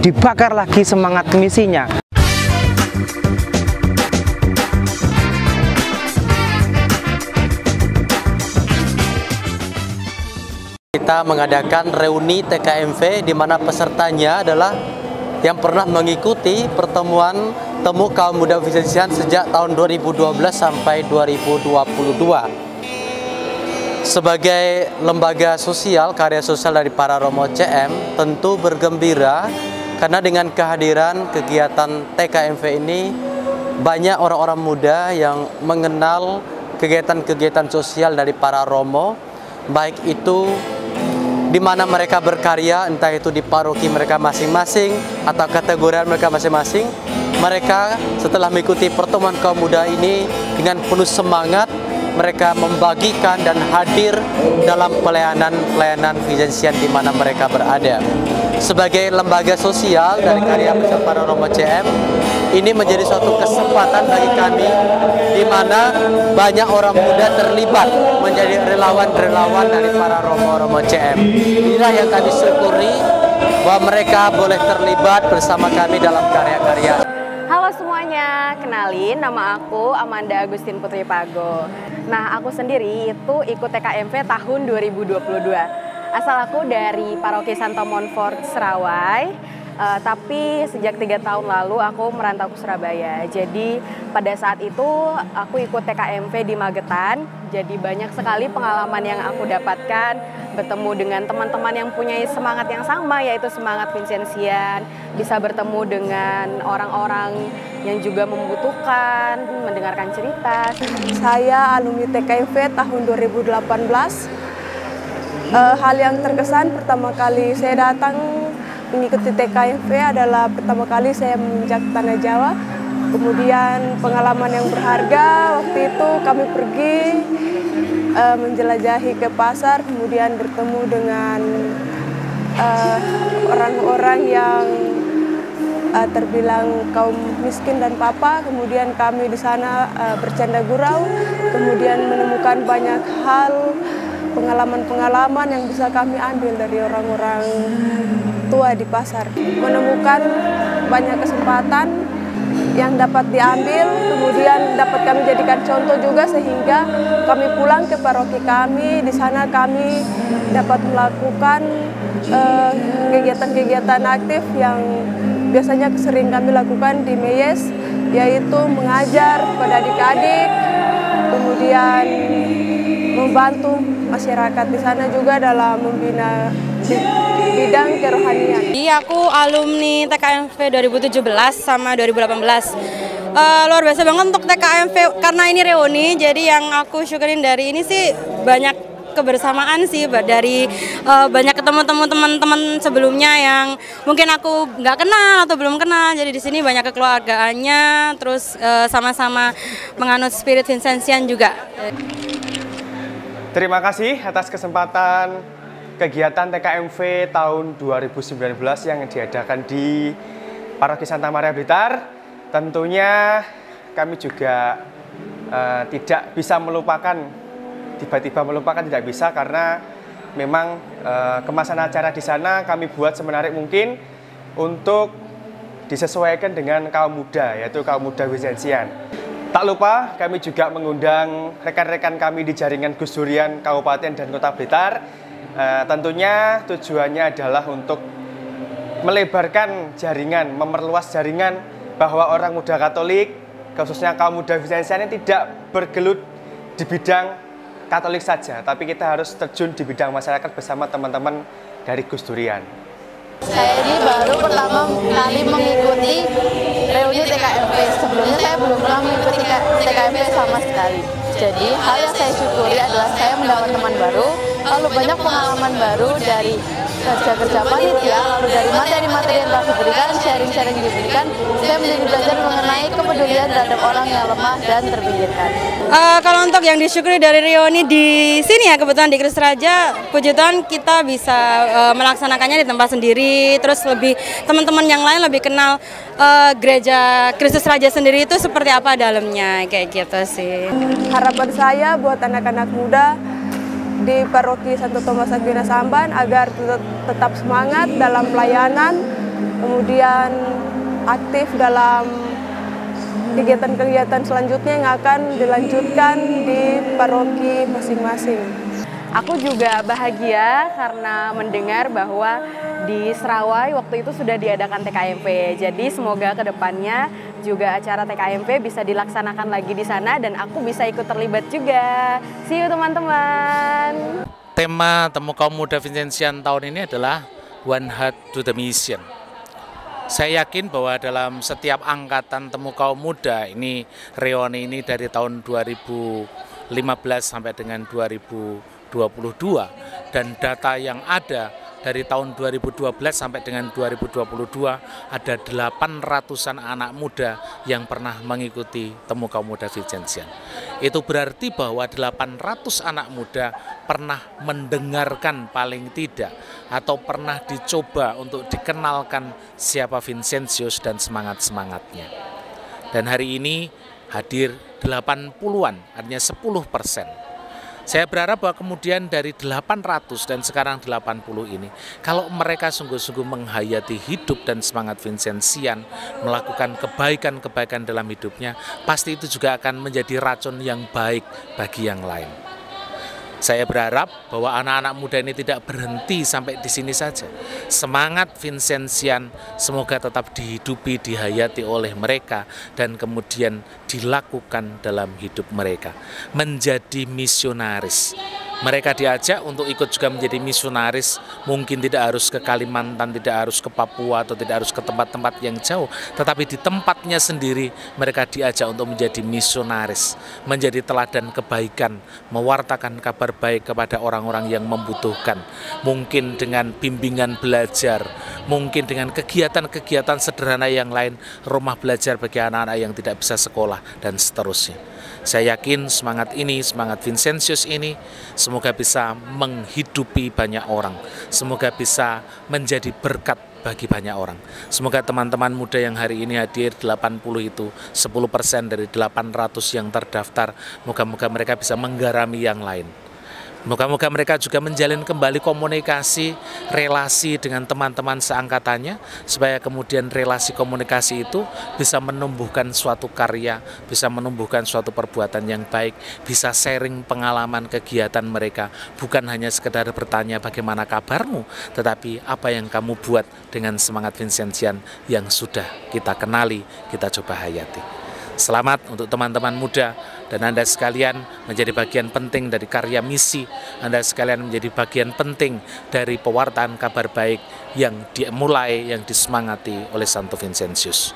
dibakar lagi semangat misinya. Kita mengadakan reuni TKMV di mana pesertanya adalah yang pernah mengikuti pertemuan temu kaum muda Vincentian sejak tahun 2012 sampai 2022. Sebagai lembaga sosial, karya sosial dari Para Romo CM, tentu bergembira karena dengan kehadiran kegiatan TKMV ini banyak orang-orang muda yang mengenal kegiatan-kegiatan sosial dari Para Romo, baik itu di mana mereka berkarya, entah itu di paroki mereka masing-masing atau kategori mereka masing-masing. Mereka setelah mengikuti pertemuan kaum muda ini dengan penuh semangat, mereka membagikan dan hadir dalam pelayanan Vincentian di mana mereka berada. Sebagai lembaga sosial dari karya besar Para Romo CM, ini menjadi suatu kesempatan bagi kami di mana banyak orang muda terlibat menjadi relawan-relawan dari Para Romo CM. Inilah yang kami syukuri bahwa mereka boleh terlibat bersama kami dalam karya-karya. Halo semuanya, kenalin nama aku Amanda Agustin Putri Pago. Nah, aku sendiri itu ikut TKMV tahun 2022. Asal aku dari Paroki Santo Montfort, Serawai. Tapi sejak 3 tahun lalu aku merantau ke Surabaya. Jadi pada saat itu aku ikut TKMV di Magetan. Jadi banyak sekali pengalaman yang aku dapatkan, bertemu dengan teman-teman yang punya semangat yang sama, yaitu semangat Vincentian, bisa bertemu dengan orang-orang yang juga membutuhkan, mendengarkan cerita. Saya alumni TKMV tahun 2018. Hal yang terkesan pertama kali saya datang mengikuti TKMV adalah pertama kali saya menginjak tanah Jawa. Kemudian pengalaman yang berharga, waktu itu kami pergi menjelajahi ke pasar, kemudian bertemu dengan orang-orang yang terbilang kaum miskin dan papa. Kemudian kami di sana bercanda gurau, kemudian menemukan banyak hal, pengalaman-pengalaman yang bisa kami ambil dari orang-orang tua di pasar. Menemukan banyak kesempatan yang dapat diambil, kemudian dapat kami jadikan contoh juga sehingga kami pulang ke paroki kami. Di sana kami dapat melakukan kegiatan-kegiatan aktif yang biasanya sering kami lakukan di Meyes, yaitu mengajar kepada adik-adik, kemudian membantu masyarakat di sana juga dalam membina bidang kerohanian. Jadi aku alumni TKMV 2017 sama 2018. Luar biasa banget untuk TKMV karena ini reuni. Jadi yang aku syukurin dari ini sih banyak kebersamaan sih dari banyak ketemu teman-teman sebelumnya yang mungkin aku nggak kenal atau belum kenal. Jadi di sini banyak kekeluargaannya, terus sama-sama menganut spirit Vincentian juga. Terima kasih atas kesempatan kegiatan TKMV tahun 2019 yang diadakan di Paroki Santa Maria Blitar. Tentunya kami juga tidak bisa melupakan, tiba-tiba melupakan tidak bisa, karena memang kemasan acara di sana kami buat semenarik mungkin untuk disesuaikan dengan kaum muda, yaitu kaum muda Vincentian. Tak lupa kami juga mengundang rekan-rekan kami di jaringan Gus Durian Kabupaten dan Kota Blitar. Tentunya tujuannya adalah untuk melebarkan jaringan, memperluas jaringan bahwa orang muda Katolik, khususnya kaum muda Vincentian, tidak bergelut di bidang Katolik saja, tapi kita harus terjun di bidang masyarakat bersama teman-teman dari Gus Durian. Saya ini baru pertama kali mengikuti reuni TKMV. Sebelumnya saya belum pernah mengikuti TKMV sama sekali. Jadi hal yang saya syukuri adalah saya mendapat teman baru, lalu banyak pengalaman baru dari kerja-kerja panitia, lalu dari materi-materi yang telah diberikan, sharing-sharing yang diberikan, saya menjadi belajar mengenai kepedulian terhadap orang yang lemah dan terpinggirkan. Kalau untuk yang disyukuri dari reuni di sini ya, kebetulan di Kristus Raja, puji Tuhan kita bisa melaksanakannya di tempat sendiri, terus lebih teman-teman yang lain lebih kenal gereja Kristus Raja sendiri itu seperti apa dalamnya, kayak gitu sih. Harapan saya buat anak-anak muda di Paroki Santo Thomas Aquinas Amban agar tetap semangat dalam pelayanan, kemudian kemudian aktif dalam kegiatan-kegiatan selanjutnya yang akan dilanjutkan di paroki masing-masing. Aku juga bahagia karena mendengar bahwa di Serawai waktu itu sudah diadakan TKMV. Jadi semoga kedepannya juga acara TKMV bisa dilaksanakan lagi di sana dan aku bisa ikut terlibat juga. See you teman-teman. Tema Temu Kaum Muda Vincentian tahun ini adalah One Heart to the Mission. Saya yakin bahwa dalam setiap angkatan Temu Kaum Muda ini, reuni ini dari tahun 2015 sampai dengan 2022, dan data yang ada dari tahun 2012 sampai dengan 2022 ada 800-an anak muda yang pernah mengikuti Temu Kaum Muda Vincentian. Itu berarti bahwa 800 anak muda pernah mendengarkan paling tidak atau pernah dicoba untuk dikenalkan siapa Vincentius dan semangat-semangatnya. Dan hari ini hadir 80-an, artinya 10%. Saya berharap bahwa kemudian dari 800 dan sekarang 80 ini, kalau mereka sungguh-sungguh menghayati hidup dan semangat Vincentian, melakukan kebaikan-kebaikan dalam hidupnya, pasti itu juga akan menjadi racun yang baik bagi yang lain. Saya berharap bahwa anak-anak muda ini tidak berhenti sampai di sini saja. Semangat Vincentian semoga tetap dihidupi, dihayati oleh mereka dan kemudian dilakukan dalam hidup mereka. Menjadi misionaris. Mereka diajak untuk ikut juga menjadi misionaris, mungkin tidak harus ke Kalimantan, tidak harus ke Papua, atau tidak harus ke tempat-tempat yang jauh, tetapi di tempatnya sendiri mereka diajak untuk menjadi misionaris, menjadi teladan kebaikan, mewartakan kabar baik kepada orang-orang yang membutuhkan, mungkin dengan bimbingan belajar, mungkin dengan kegiatan-kegiatan sederhana yang lain, rumah belajar bagi anak-anak yang tidak bisa sekolah, dan seterusnya. Saya yakin semangat ini, semangat Vincentius ini, semoga bisa menghidupi banyak orang, semoga bisa menjadi berkat bagi banyak orang. Semoga teman-teman muda yang hari ini hadir 80 itu 10% dari 800 yang terdaftar, moga-moga mereka bisa menggarami yang lain. Moga-moga mereka juga menjalin kembali komunikasi, relasi dengan teman-teman seangkatannya, supaya kemudian relasi komunikasi itu bisa menumbuhkan suatu karya, bisa menumbuhkan suatu perbuatan yang baik, bisa sharing pengalaman kegiatan mereka, bukan hanya sekedar bertanya bagaimana kabarmu, tetapi apa yang kamu buat dengan semangat Vincentian yang sudah kita kenali, kita coba hayati. Selamat untuk teman-teman muda dan Anda sekalian menjadi bagian penting dari karya misi, Anda sekalian menjadi bagian penting dari pewartaan kabar baik yang dimulai, yang disemangati oleh Santo Vincentius.